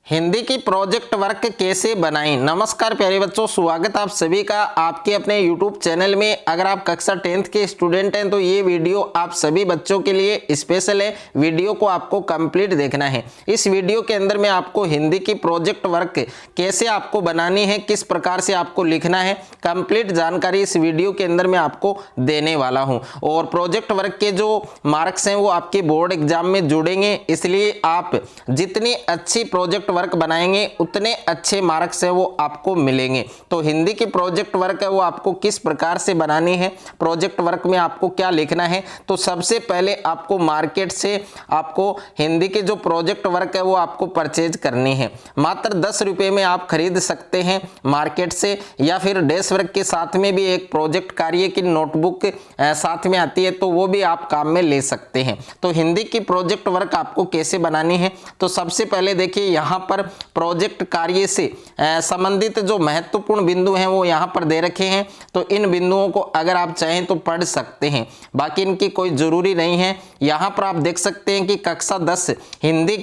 हिंदी की project work कैसे बनाएं। नमस्कार प्यारे बच्चों, स्वागत आप सभी का आपके अपने YouTube चैनल में। अगर आप कक्षा 10th के स्टूडेंट हैं तो ये वीडियो आप सभी बच्चों के लिए स्पेशल है। वीडियो को आपको कंप्लीट देखना है। इस वीडियो के अंदर मैं आपको हिंदी की प्रोजेक्ट वर्क कैसे आपको बनानी है, किस प्रकार से आपको लिखना है, कंप्लीट जानकारी इस वीडियो के अंदर मैं आपको देने वाला हूँ। और प्रोजेक्ट वर्क के जो मार्क्स हैं वो आपके बोर्ड एग्जाम में जुड़ेंगे, इसलिए आप जितनी अच्छी प्रोजेक्ट वर्क बनाएंगे उतने अच्छे मार्क्स है वो आपको मिलेंगे। तो हिंदी की प्रोजेक्ट वर्क है वो आपको किस प्रकार से बनानी है, प्रोजेक्ट वर्क में आपको क्या लिखना है। तो सबसे पहले आपको मार्केट से आपको हिंदी के जो प्रोजेक्ट वर्क है वो आपको परचेज करनी है। मात्र 10 रुपये में आप खरीद सकते हैं मार्केट से, या फिर डेस्क वर्क के साथ में भी एक प्रोजेक्ट कार्य की नोटबुक साथ में आती है तो वो भी आप काम में ले सकते हैं। तो हिंदी की प्रोजेक्ट वर्क आपको कैसे बनानी है, तो सबसे पहले देखिए यहाँ पर प्रोजेक्ट कार्य से संबंधित जो महत्वपूर्ण बिंदु हैं वो यहाँ पर दे रखे हैं। तो इन बिंदुओं को अगर आप चाहें तो पढ़ सकते हैं, बाकी इनकी कोई जरूरी नहीं है। यहाँ पर आप देख सकते हैं कि कक्षा 10 हिंदी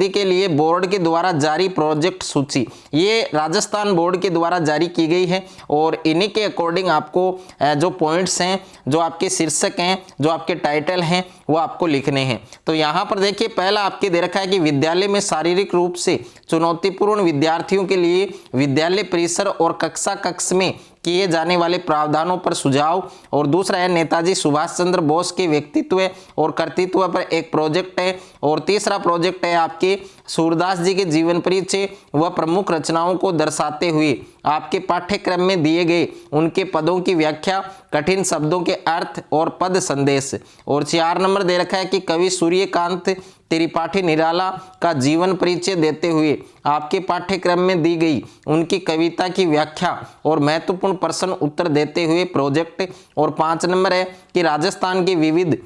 के लिए बोर्ड के द्वारा जारी प्रोजेक्ट सूची ये राजस्थान बोर्ड के द्वारा जारी की गई है। और इन्हीं के अकॉर्डिंग आपको जो पॉइंट्स हैं, जो आपके शीर्षक हैं, जो आपके टाइटल हैं वो आपको लिखने हैं। तो यहाँ पर देखिए पहला आपके दे रखा है कि विद्यालय में शारीरिक रूप से चुनौतीपूर्ण विद्यार्थियों के लिए विद्यालय परिसर और कक्ष में किए जाने वाले प्रावधानों पर सुझाव। और दूसरा है नेताजी सुभाष चंद्र बोस के व्यक्तित्व और कर्तृत्व पर एक प्रोजेक्ट है। और तीसरा प्रोजेक्ट है आपके सूरदास जी के जीवन परिचय व प्रमुख रचनाओं को दर्शाते हुए आपके पाठ्यक्रम में दिए गए उनके पदों की व्याख्या, कठिन शब्दों के अर्थ और पद संदेश। और 4 नंबर दे रखा है कि कवि सूर्यकांत त्रिपाठी निराला का जीवन परिचय देते हुए आपके पाठ्यक्रम में दी गई उनकी कविता की व्याख्या और महत्वपूर्ण प्रश्न उत्तर देते हुए प्रोजेक्ट। और 5 नंबर है कि राजस्थान के विविध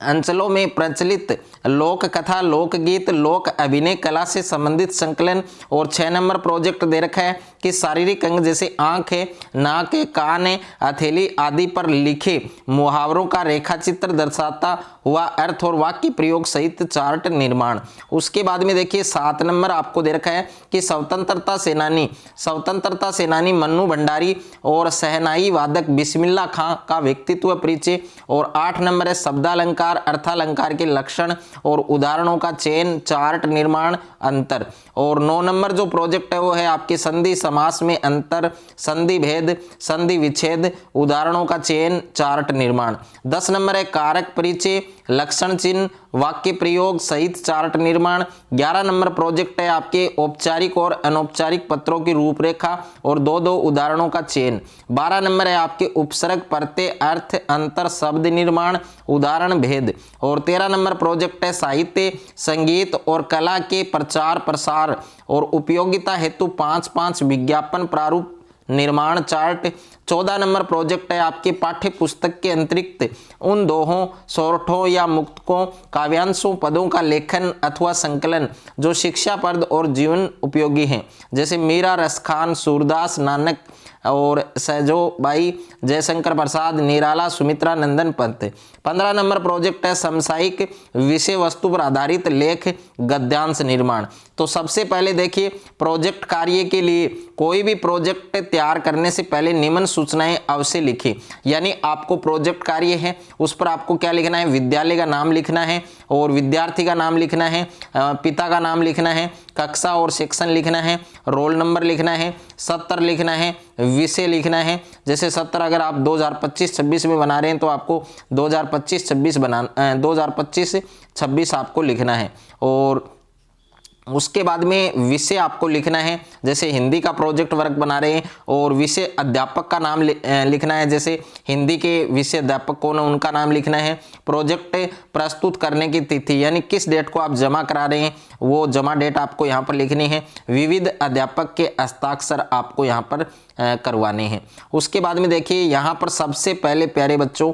अंचलों में प्रचलित लोक कथा, लोकगीत, लोक अभिनय कला से संबंधित संकलन। और 6 नंबर प्रोजेक्ट दे रखा है कि शारीरिक अंग जैसे आंख है, नाक है, कान है, हथेली आदि पर लिखे मुहावरों का रेखाचित्र दर्शाता हुआ अर्थ और वाक्य प्रयोग सहित चार्ट निर्माण। उसके बाद में देखिए 7 नंबर आपको दे रखा है कि स्वतंत्रता सेनानी मन्नू भंडारी और शहनाई वादक बिस्मिल्ला खां का व्यक्तित्व परिचय। और 8 नंबर है शब्दालंकार, अर्थालंकार के लक्षण और उदाहरणों का चयन, चार्ट निर्माण, अंतर। और 9 नंबर जो प्रोजेक्ट है वो है आपके संधि समास में अंतर, संधि भेद, संधि विच्छेद, उदाहरणों का चयन, चार्ट निर्माण। 10 नंबर है कारक परिचय, लक्षण चिन्ह, वाक्य प्रयोग सहित चार्ट निर्माण। 11 नंबर प्रोजेक्ट है आपके औपचारिक और अनौपचारिक पत्रों की रूपरेखा और 2 उदाहरणों का चयन। 12 नंबर है आपके उपसर्ग, प्रत्यय, अर्थ, अंतर, शब्द निर्माण, उदाहरण, भेद। और 13 नंबर प्रोजेक्ट है साहित्य, संगीत और कला के प्रचार प्रसार और उपयोगिता हेतु 5 विज्ञापन प्रारूप निर्माण, चार्ट। 14 नंबर प्रोजेक्ट है आपके पाठ्य पुस्तक के अतिरिक्त उन दोहों, सोरठों या मुक्तकों, काव्यांशों, पदों का लेखन अथवा संकलन जो शिक्षाप्रद और जीवन उपयोगी हैं, जैसे मीरा, रसखान, सूरदास, नानक और सैजोबाई, जयशंकर प्रसाद, निराला, सुमित्रा नंदन पंत। 15 नंबर प्रोजेक्ट है समसामयिक विषय वस्तु पर आधारित लेख, गद्यांश निर्माण। तो सबसे पहले देखिए प्रोजेक्ट कार्य के लिए कोई भी प्रोजेक्ट तैयार करने से पहले निम्न सूचनाएं अवश्य लिखें। यानी आपको प्रोजेक्ट कार्य है उस पर आपको क्या लिखना है, विद्यालय का नाम लिखना है और विद्यार्थी का नाम लिखना है, पिता का नाम लिखना है, कक्षा और सेक्शन लिखना है, रोल नंबर लिखना है, 70 लिखना है, विषय लिखना है। जैसे 70 अगर आप 2025-26 में बना रहे हैं तो आपको 2025-26 आपको लिखना है। और उसके बाद में विषय आपको लिखना है, जैसे हिंदी का प्रोजेक्ट वर्क बना रहे हैं और विषय अध्यापक का नाम लिखना है, जैसे हिंदी के विषय अध्यापक कौन है उनका नाम लिखना है। प्रोजेक्ट प्रस्तुत करने की तिथि यानी किस डेट को आप जमा करा रहे हैं वो जमा डेट आपको यहाँ पर लिखनी है। विविध अध्यापक के हस्ताक्षर आपको यहाँ पर करवाने हैं। उसके बाद में देखिए यहाँ पर सबसे पहले प्यारे बच्चों,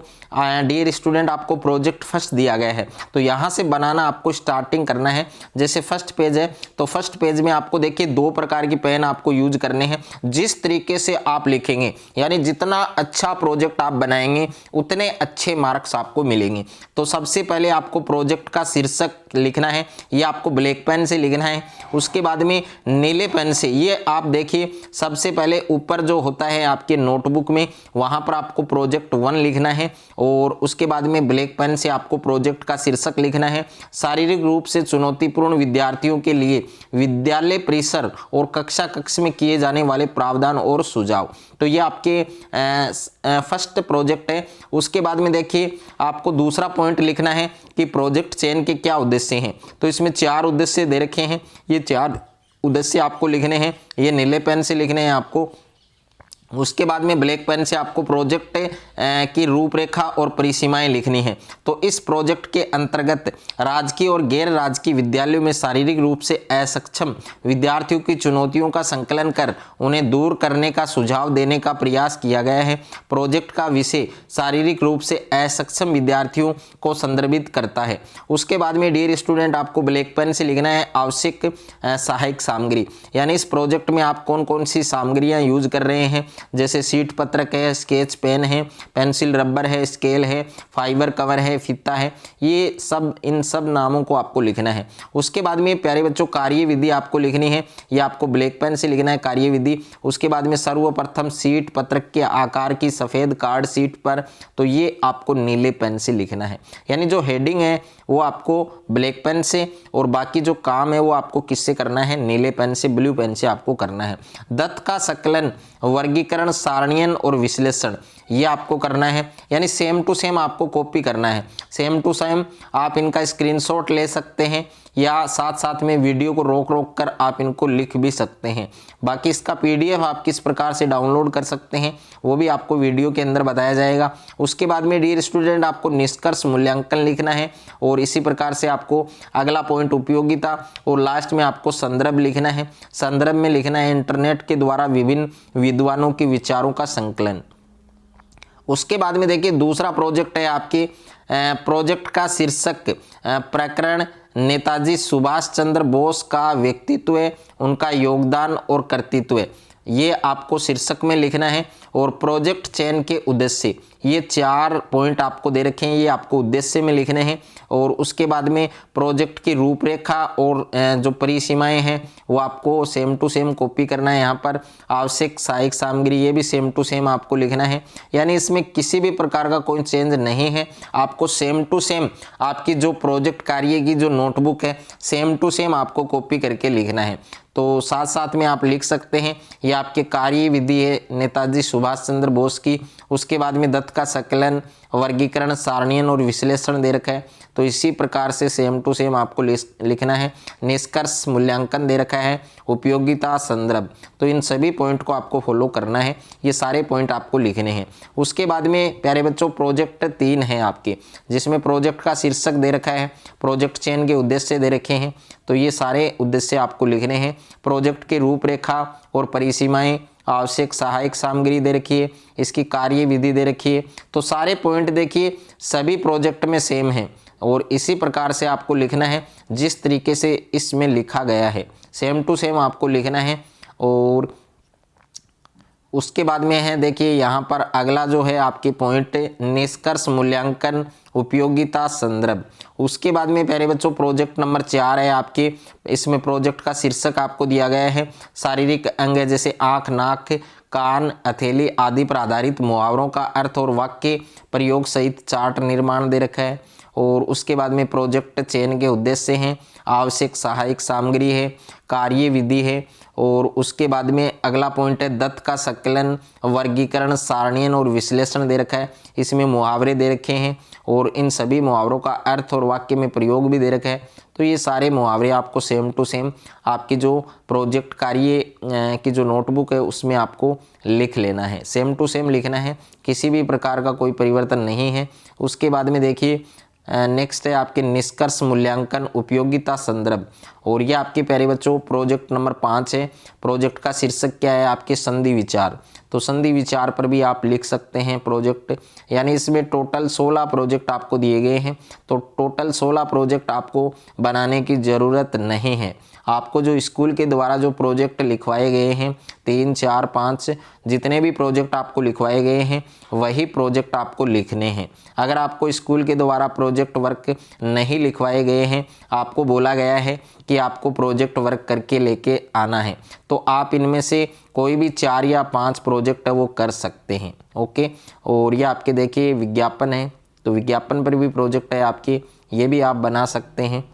डियर स्टूडेंट, आपको प्रोजेक्ट फर्स्ट दिया गया है तो यहाँ से बनाना आपको स्टार्टिंग करना है। जैसे फर्स्ट पेज है तो फर्स्ट पेज में आपको देखिए 2 प्रकार की पेन आपको यूज करने हैं। जिस तरीके से आप लिखेंगे यानी जितना अच्छा प्रोजेक्ट आप बनाएंगे उतने अच्छे मार्क्स आपको मिलेंगे। तो सबसे पहले आपको प्रोजेक्ट का शीर्षक लिखना है ये आपको ब्लैक पेन से लिखना है। उसके बाद में नीले पेन से, ये आप देखिए सबसे पहले ऊपर जो होता है आपके नोटबुक में वहां पर आपको प्रोजेक्ट 1 लिखना है और उसके बाद में ब्लैक पेन से आपको प्रोजेक्ट का शीर्षक लिखना है, शारीरिक रूप से चुनौतीपूर्ण विद्यार्थियों के लिए विद्यालय परिसर और कक्षा कक्ष में किए जाने वाले प्रावधान और सुझाव। तो ये आपके फर्स्ट प्रोजेक्ट है। उसके बाद में देखिए आपको दूसरा पॉइंट लिखना है कि प्रोजेक्ट चयन के क्या उद्देश्य हैं। तो इसमें 4 उद्देश्य दे रखे हैं, ये 4 उद्देश्य आपको लिखने हैं, ये नीले पेन से लिखने हैं आपको। उसके बाद में ब्लैक पेन से आपको प्रोजेक्ट की रूपरेखा और परिसीमाएं लिखनी है। तो इस प्रोजेक्ट के अंतर्गत राजकीय और गैर राजकीय विद्यालयों में शारीरिक रूप से असक्षम विद्यार्थियों की चुनौतियों का संकलन कर उन्हें दूर करने का सुझाव देने का प्रयास किया गया है। प्रोजेक्ट का विषय शारीरिक रूप से असक्षम विद्यार्थियों को संदर्भित करता है। उसके बाद में डियर स्टूडेंट आपको ब्लैक पेन से लिखना है आवश्यक सहायक सामग्री, यानी इस प्रोजेक्ट में आप कौन कौन सी सामग्रियां यूज कर रहे हैं, जैसे शीट पत्रक है, स्केच पेन है, पेंसिल रबर है, स्केल है, फाइबर कवर है, फीता है, ये सब इन सब नामों को आपको लिखना है। उसके बाद में प्यारे बच्चों कार्य विधि आपको लिखनी है, ये आपको ब्लैक पेन से लिखना है कार्य विधि। उसके बाद में सर्वप्रथम शीट पत्रक के आकार की सफ़ेद कार्ड शीट पर, तो ये आपको नीले पेन से लिखना है, यानी जो हेडिंग है वो आपको ब्लैक पेन से और बाकी जो काम है वो आपको किससे करना है, नीले पेन से, ब्लू पेन से आपको करना है। दत्त का संकलन, वर्गीकरण, सारणीयन और विश्लेषण ये आपको करना है, यानी सेम टू सेम आपको कॉपी करना है। सेम टू सेम आप इनका स्क्रीनशॉट ले सकते हैं या साथ साथ में वीडियो को रोक रोक कर आप इनको लिख भी सकते हैं। बाकी इसका PDF आप किस प्रकार से डाउनलोड कर सकते हैं वो भी आपको वीडियो के अंदर बताया जाएगा। उसके बाद में डियर स्टूडेंट आपको निष्कर्ष मूल्यांकन लिखना है और इसी प्रकार से आपको अगला पॉइंट उपयोगिता और लास्ट में आपको संदर्भ लिखना है। संदर्भ में लिखना है इंटरनेट के द्वारा विभिन्न विद्वानों के विचारों का संकलन। उसके बाद में देखिए दूसरा प्रोजेक्ट है आपके प्रोजेक्ट का शीर्षक प्रकरण नेताजी सुभाष चंद्र बोस का व्यक्तित्व, उनका योगदान और कर्तृत्व, ये आपको शीर्षक में लिखना है। और प्रोजेक्ट चयन के उद्देश्य, ये 4 पॉइंट आपको दे रखे हैं, ये आपको उद्देश्य में लिखने हैं। और उसके बाद में प्रोजेक्ट की रूपरेखा और जो परिसीमाएं हैं वो आपको सेम टू सेम कॉपी करना है। यहाँ पर आवश्यक सहायक सामग्री ये भी सेम टू सेम आपको लिखना है, यानी इसमें किसी भी प्रकार का कोई चेंज नहीं है। आपको सेम टू सेम आपकी जो प्रोजेक्ट कार्य की जो नोटबुक है सेम टू सेम आपको कॉपी करके लिखना है। तो साथ साथ में आप लिख सकते हैं ये आपके कार्य विधि है नेताजी सुभाष चंद्र बोस की। उसके बाद में दत्त का संकलन, वर्गीकरण, सारणीयन और विश्लेषण दे रखा है। तो इसी प्रकार से सेम टू सेम आपको लिखना है। निष्कर्ष मूल्यांकन दे रखा है, उपयोगिता, संदर्भ, तो इन सभी पॉइंट को आपको फॉलो करना है। ये सारे पॉइंट आपको लिखने हैं। उसके बाद में प्यारे बच्चों प्रोजेक्ट 3 है आपके, जिसमें प्रोजेक्ट का शीर्षक दे रखा है, प्रोजेक्ट चयन के उद्देश्य दे रखे हैं। तो ये सारे उद्देश्य आपको लिखने हैं। प्रोजेक्ट की रूपरेखा और परिसीमाएं, आवश्यक सहायक सामग्री दे रखी है, इसकी कार्य विधि दे रखी है। तो सारे पॉइंट देखिए सभी प्रोजेक्ट में सेम है और इसी प्रकार से आपको लिखना है जिस तरीके से इसमें लिखा गया है, सेम टू सेम आपको लिखना है। और उसके बाद में है देखिए यहाँ पर अगला जो है आपके पॉइंट निष्कर्ष मूल्यांकन, उपयोगिता, संदर्भ। उसके बाद में प्यारे बच्चों प्रोजेक्ट नंबर 4 है आपके, इसमें प्रोजेक्ट का शीर्षक आपको दिया गया है शारीरिक अंग जैसे आँख, नाक, कान, हथेली आदि पर आधारित मुहावरों का अर्थ और वाक्य प्रयोग सहित चार्ट निर्माण दे रखा है। और उसके बाद में प्रोजेक्ट चयन के उद्देश्य हैं, आवश्यक सहायक सामग्री है, कार्य विधि है। और उसके बाद में अगला पॉइंट है दत्त का संकलन, वर्गीकरण, सारणीयन और विश्लेषण दे रखा है। इसमें मुहावरे दे रखे हैं और इन सभी मुहावरों का अर्थ और वाक्य में प्रयोग भी दे रखा है। तो ये सारे मुहावरे आपको सेम टू सेम आपकी जो प्रोजेक्ट कार्य की जो नोटबुक है उसमें आपको लिख लेना है, सेम टू सेम लिखना है, किसी भी प्रकार का कोई परिवर्तन नहीं है। उसके बाद में देखिए नेक्स्ट है आपके निष्कर्ष मूल्यांकन, उपयोगिता, संदर्भ। और ये आपके प्यारे बच्चों प्रोजेक्ट नंबर 5 है। प्रोजेक्ट का शीर्षक क्या है आपके संधि विचार, तो संधि विचार पर भी आप लिख सकते हैं प्रोजेक्ट। यानी इसमें टोटल 16 प्रोजेक्ट आपको दिए गए हैं, तो टोटल 16 प्रोजेक्ट आपको बनाने की ज़रूरत नहीं है। आपको जो स्कूल के द्वारा जो प्रोजेक्ट लिखवाए गए हैं 3, 4, 5 जितने भी प्रोजेक्ट आपको लिखवाए गए हैं वही प्रोजेक्ट आपको लिखने हैं। अगर आपको स्कूल के द्वारा प्रोजेक्ट वर्क नहीं लिखवाए गए हैं, आपको बोला गया है कि आपको प्रोजेक्ट वर्क करके लेके आना है, तो आप इनमें से कोई भी 4 या 5 प्रोजेक्ट है वो कर सकते हैं। ओके, और ये आपके देखिए विज्ञापन है, तो विज्ञापन पर भी प्रोजेक्ट है आपके, ये भी आप बना सकते हैं।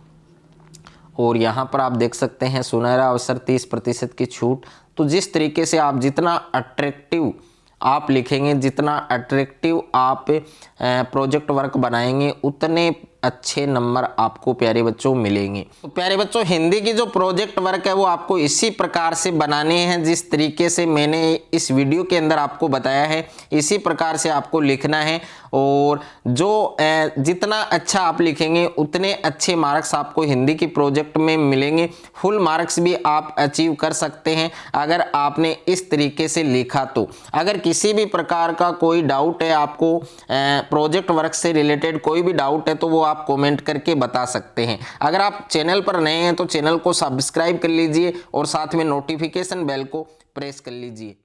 और यहाँ पर आप देख सकते हैं सुनहरा अवसर 30% की छूट। तो जिस तरीके से आप जितना अट्रैक्टिव आप लिखेंगे, जितना अट्रैक्टिव आप प्रोजेक्ट वर्क बनाएंगे, उतने अच्छे नंबर आपको प्यारे बच्चों मिलेंगे। तो प्यारे बच्चों हिंदी की जो प्रोजेक्ट वर्क है वो आपको इसी प्रकार से बनाने हैं जिस तरीके से मैंने इस वीडियो के अंदर आपको बताया है, इसी प्रकार से आपको लिखना है। और जो जितना अच्छा आप लिखेंगे उतने अच्छे मार्क्स आपको हिंदी की प्रोजेक्ट में मिलेंगे। फुल मार्क्स भी आप अचीव कर सकते हैं अगर आपने इस तरीके से लिखा तो। अगर किसी भी प्रकार का कोई डाउट है आपको प्रोजेक्ट वर्क से रिलेटेड कोई भी डाउट है तो वो आप कमेंट करके बता सकते हैं। अगर आप चैनल पर नए हैं तो चैनल को सब्सक्राइब कर लीजिए और साथ में नोटिफिकेशन बेल को प्रेस कर लीजिए।